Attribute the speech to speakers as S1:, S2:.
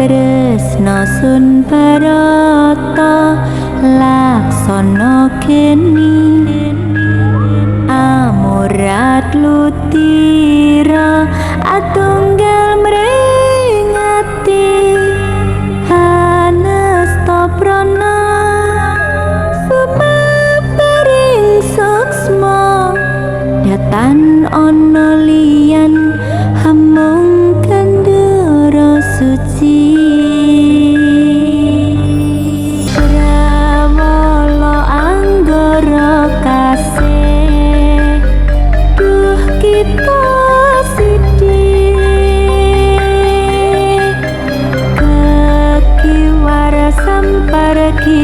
S1: Tresno sun barata laksana keni amurat lutira atunggal mringati hanasta prana sumaparing suksma datan ana liyan hamung kandhara suci Prawala anggara kasih duh kita sithik kekiwara sampargi